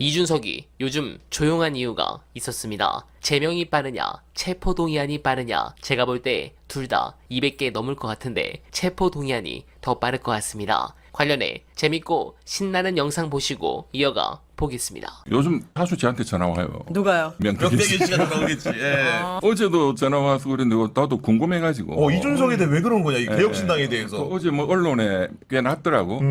이준석이 요즘 조용한 이유가 있었습니다. 제명이 빠르냐, 체포동의안이 빠르냐, 제가 볼 때 둘 다 200개 넘을 것 같은데 체포동의안이 더 빠를 것 같습니다. 관련해 재밌고 신나는 영상 보시고 이어가 보겠습니다. 요즘 사수 저한테 전화 와요. 누가요? 명태균 씨가 나오겠지. 예. 어제도 전화 와서 그랬는데 나도 궁금해가지고. 이준석에 대해 왜 그런 거냐, 이 개혁신당에 대해서. 어제 뭐 언론에 꽤 났더라고.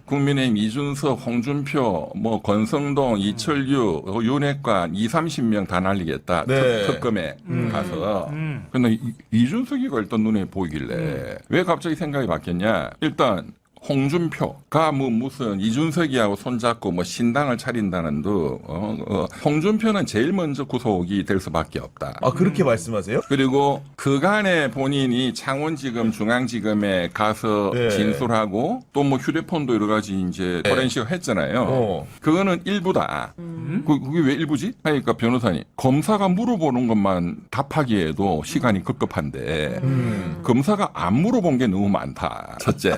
국민의힘 이준석, 홍준표, 뭐 권성동, 이철규, 윤핵관 20-30명 다 날리겠다. 네. 특검에 가서. 근데 이준석이가 일단 눈에 보이길래 왜 갑자기 생각이 바뀌었냐. 일단 홍준표가 무슨 이준석이하고 손잡고 뭐 신당을 차린다는 듯 홍준표는 제일 먼저 구속이 될 수밖에 없다. 아, 그렇게 말씀하세요? 그리고 그간에 본인이 창원지검 중앙지검에 가서 네. 진술하고 또 뭐 휴대폰도 여러 가지 이제 포렌식을 했잖아요. 그거는 일부다. 그게 왜 일부지? 그러니까 변호사님, 검사가 물어보는 것만 답하기에도 시간이 급급한데 검사가 안 물어본 게 너무 많다. 첫째.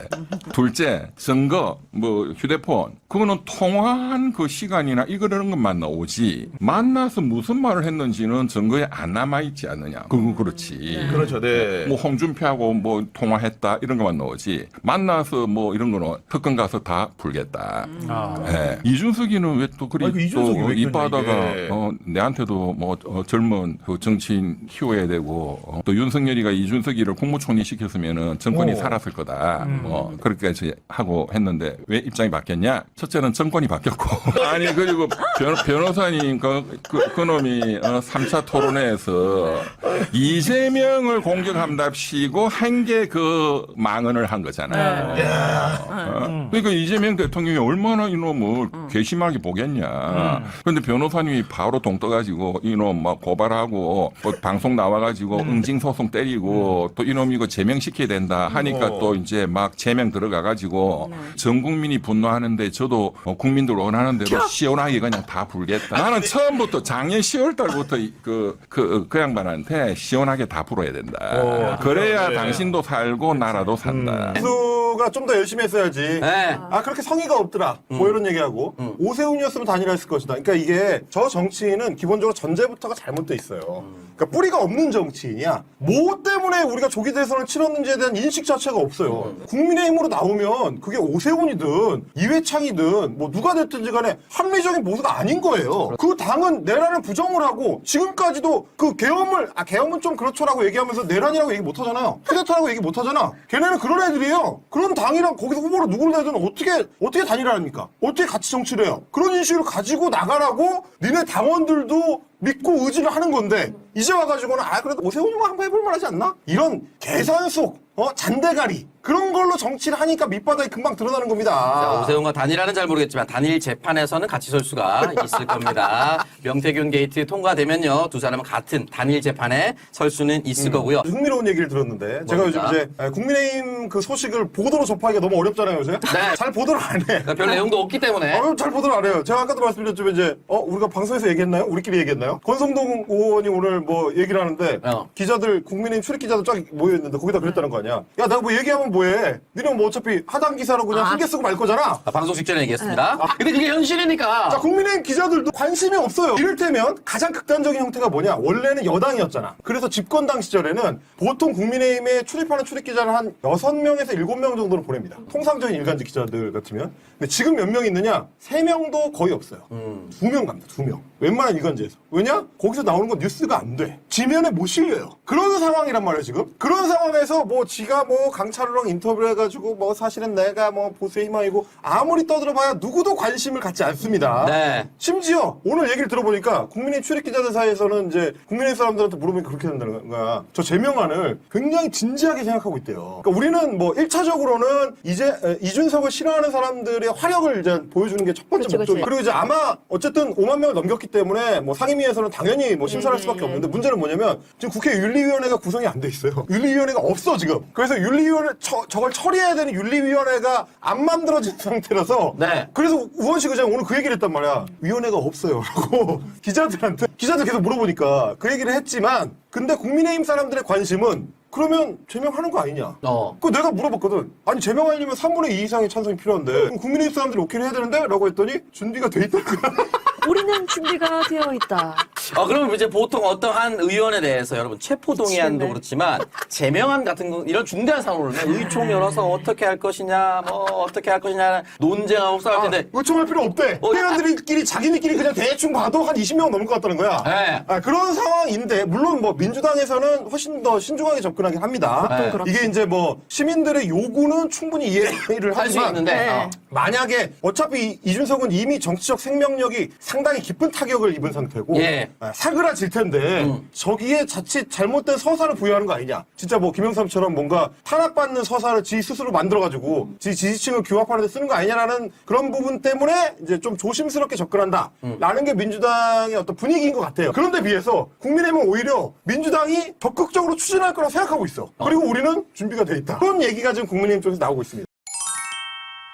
둘째, 증거, 뭐 휴대폰, 그거는 통화한 그 시간이나 이런 것만 나오지 만나서 무슨 말을 했는지는 증거에 안 남아있지 않느냐. 그건 그렇지. 그렇죠, 네. 뭐 홍준표하고 뭐 통화했다 이런 것만 나오지 만나서 뭐 이런 거는 특검 가서 다 풀겠다. 네. 이준석이는 왜 또 그리 아니, 그 이준석이 또 왜 이빠다가 이게. 내한테도 뭐 젊은 그 정치인 키워야 되고 또 윤석열이가 이준석이를 국무총리 시켰으면은 정권이 살았을 거다. 그렇게 하고 했는데 왜 입장이 바뀌었냐? 첫째는 정권이 바뀌었고 아니 그리고 변호사님 그 놈이 3차 토론회에서 이재명을 공격한답시고 한 게 그 망언을 한 거잖아요. 그러니까 이재명 대통령이 얼마나 이놈을 괘씸하게 보겠냐. 그런데 변호사님이 바로 동 떠가지고 이놈 막 고발하고 또 방송 나와가지고 응징소송 때리고 또 이놈 이거 제명시켜야 된다 하니까 또 이제 막 제명 들어가가지고 전 국민이 분노하는데 저도 국민들 원하는 대로 시원하게 그냥 다 불겠다. 나는 처음부터 작년 10월 달부터 그 양반한테 시원하게 다 불어야 된다. 그래야 당신도 살고 나라도 산다. 수가 좀 더 열심히 했어야지. 네. 아, 그렇게 성의가 없더라. 뭐 이런 얘기하고. 오세훈이었으면 단일화했을 것이다. 그러니까 이게 저 정치인은 기본적으로 전제부터가 잘못돼 있어요. 그러니까 뿌리가 없는 정치인이야. 뭐 때문에 우리가 조기 대선을 치렀는지에 대한 인식 자체가 없어요. 국민의힘으로 나오면 그게 오세훈이든 이회창이든 뭐 누가 됐든지 간에 합리적인 모습가 아닌 거예요. 그 당은 내란을 부정을 하고 지금까지도 그 계엄은 좀 그렇죠라고 얘기하면서 내란이라고 얘기 못 하잖아요. 쿠데타라고 얘기 못 하잖아. 걔네는 그런 애들이에요. 그런 당이랑 거기서 후보로 누구를 내든 어떻게 단일화합니까? 어떻게 같이 정치를 해요? 그런 인식을 가지고 나가라고 니네 당원들도 믿고 의지를 하는 건데 이제 와가지고는 그래도 오세훈이가 한번 해볼 만하지 않나? 이런 계산 속 잔대가리 그런 걸로 정치를 하니까 밑바닥이 금방 드러나는 겁니다. 자, 오세훈과 단일화는 잘 모르겠지만 단일 재판에서는 같이 설 수가 있을 겁니다. 명태균 게이트 통과되면요 두 사람은 같은 단일 재판에 설 수는 있을 거고요. 흥미로운 얘기를 들었는데 제가 요즘 이제 국민의힘 그 소식을 보도로 접하기가 너무 어렵잖아요 요새. 네. 잘 보도를 안 해. 그러니까 별 내용도 없기 때문에 잘 보도를 안 해요. 제가 아까도 말씀드렸지만 이제 우리가 방송에서 얘기했나요? 우리끼리 얘기했나요? 권성동 의원이 오늘 뭐 얘기를 하는데 기자들 국민의힘 출입 기자들 쫙 모여 있는데 거기다 그랬다는 거 아니야? 야 내가 뭐 얘기하면 뭐해? 니는 뭐 어차피 하단 기사로 그냥 한 개 쓰고 말 거잖아. 방송 직전에 얘기했습니다. 근데 그게 현실이니까. 자, 국민의힘 기자들도 관심이 없어요. 이를테면 가장 극단적인 형태가 뭐냐? 원래는 여당이었잖아. 그래서 집권당 시절에는 보통 국민의힘에 출입하는 출입기자를 한 6명에서 7명 정도는 보냅니다. 통상적인 일간지 기자들 같으면. 근데 지금 몇 명 있느냐? 3명도 거의 없어요. 2명 갑니다. 2명. 웬만한 일간지에서. 왜냐? 거기서 나오는 건 뉴스가 안 돼. 지면에 못 실려요. 그런 상황이란 말이에요, 지금. 그런 상황에서 뭐 지가 뭐 강찬호랑 인터뷰를 해가지고 뭐 사실은 내가 뭐 보수의 희망이고 아무리 떠들어봐야 누구도 관심을 갖지 않습니다. 네. 심지어 오늘 얘기를 들어보니까 국민의힘 출입기자들 사이에서는 이제 국민의힘 사람들한테 물어보면 그렇게 된다는 거야. 저 제명안을 굉장히 진지하게 생각하고 있대요. 그러니까 우리는 뭐 1차적으로는 이제 이준석을 싫어하는 사람들의 화력을 이제 보여주는 게 첫 번째 목적이. 그리고 이제 아마 어쨌든 5만 명을 넘겼기 때문에 뭐 상임위에서는 당연히 뭐 심사할 수밖에 없는데 문제는 뭐냐면 지금 국회 윤리위원회가 구성이 안 돼 있어요. 윤리위원회가 없어 지금. 그래서 윤리위원회 저걸 처리해야 되는 윤리위원회가 안 만들어진 상태라서. 네. 그래서 우원식 의장 오늘 그 얘기를 했단 말이야. 위원회가 없어요. 라고 기자들 계속 물어보니까 그 얘기를 했지만 근데 국민의힘 사람들의 관심은 그러면 제명하는 거 아니냐. 그거 내가 물어봤거든. 아니 제명하려면 3분의 2 이상의 찬성이 필요한데 그럼 국민의힘 사람들이 오케이 해야 되는데? 라고 했더니 준비가 돼 있다는 거야. 있다. 그러면 이제 보통 어떤 한 의원에 대해서 여러분 체포동의안도 미치겠네. 그렇지만 제명안 같은 거 이런 중대한 상황을 의총 열어서 어떻게 할 것이냐 어떻게 할 것이냐 논쟁하고 싸울 텐데 요청할 필요 없대. 회원들끼리 자기네끼리 그냥 대충 봐도 한 20명 넘을 것 같다는 거야. 네. 그런 상황인데 물론 뭐 민주당에서는 훨씬 더 신중하게 접근하긴 합니다. 네. 이게 이제 뭐 시민들의 요구는 충분히 이해를 할 수 하지만 있는데 네. 만약에 어차피 이준석은 이미 정치적 생명력이 상당히 깊은 타격을 입은 상태고 예. 사그라질 텐데 저기에 자칫 잘못된 서사를 부여하는 거 아니냐. 진짜 뭐 김영삼처럼 뭔가 탄압받는 서사를 지 스스로 만들어가지고 지 지지층을 규합하는 데 쓰는 거 아니냐라는 그런 부분 때문에 이제 좀 조심스럽게 접근한다라는 게 민주당의 어떤 분위기인 것 같아요. 그런데 비해서 국민의힘은 오히려 민주당이 적극적으로 추진할 거라고 생각하고 있어. 그리고 우리는 준비가 돼 있다. 그런 얘기가 지금 국민의힘 쪽에서 나오고 있습니다.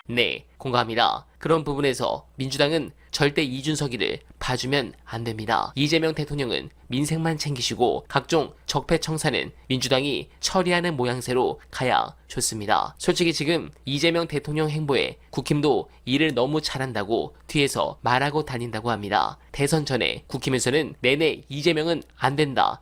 네, 공감합니다. 그런 부분에서 민주당은 절대 이준석이를 봐주면 안 됩니다. 이재명 대통령은 민생만 챙기시고 각종 적폐청산은 민주당이 처리하는 모양새로 가야 좋습니다. 솔직히 지금 이재명 대통령 행보에 국힘도 일을 너무 잘한다고 뒤에서 말하고 다닌다고 합니다. 대선 전에 국힘에서는 내내 이재명은 안 된다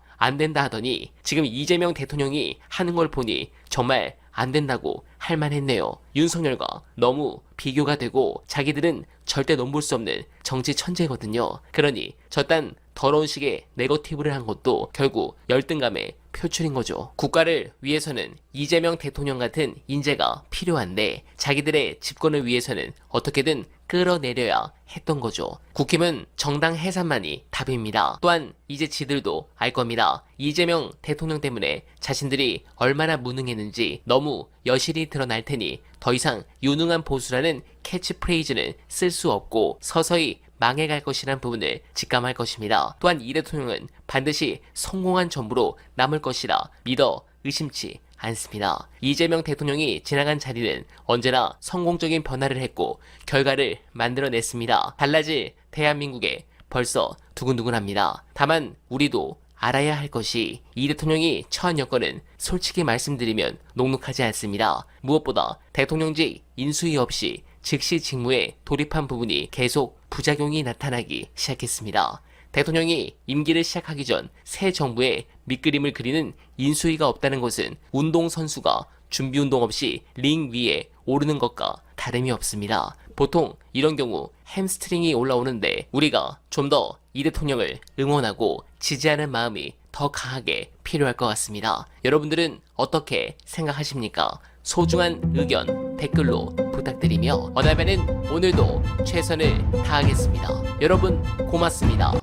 하더니 지금 이재명 대통령이 하는 걸 보니 정말 안 된다고 할 만했네요. 윤석열과 너무 비교가 되고 자기들은 절대 넘볼 수 없는 정치 천재거든요. 그러니 저딴 더러운 식의 네거티브를 한 것도 결국 열등감의 표출인 거죠. 국가를 위해서는 이재명 대통령 같은 인재가 필요한데 자기들의 집권을 위해서는 어떻게든 끌어내려야 했던 거죠. 국힘은 정당 해산만이 답입니다. 또한 이제 지들도 알 겁니다. 이재명 대통령 때문에 자신들이 얼마나 무능했는지 너무 여실히 드러날 테니 더 이상 유능한 보수라는 캐치프레이즈는 쓸 수 없고 서서히 망해갈 것이란 부분을 직감할 것입니다. 또한 이 대통령은 반드시 성공한 전부로 남을 것이라 믿어 의심치 않습니다. 이재명 대통령이 지나간 자리는 언제나 성공적인 변화를 했고 결과를 만들어냈습니다. 달라질 대한민국에 벌써 두근두근합니다. 다만 우리도 알아야 할 것이 이 대통령이 처한 여건은 솔직히 말씀드리면 녹록하지 않습니다. 무엇보다 대통령직 인수위 없이 즉시 직무에 돌입한 부분이 계속 부작용이 나타나기 시작했습니다. 대통령이 임기를 시작하기 전 새 정부의 밑그림을 그리는 인수위가 없다는 것은 운동선수가 준비운동 없이 링 위에 오르는 것과 다름이 없습니다. 보통 이런 경우 햄스트링이 올라오는데 우리가 좀 더 이 대통령을 응원하고 지지하는 마음이 더 강하게 필요할 것 같습니다. 여러분들은 어떻게 생각하십니까? 소중한 의견 댓글로 부탁드리며 어나베는 오늘도 최선을 다하겠습니다. 여러분 고맙습니다.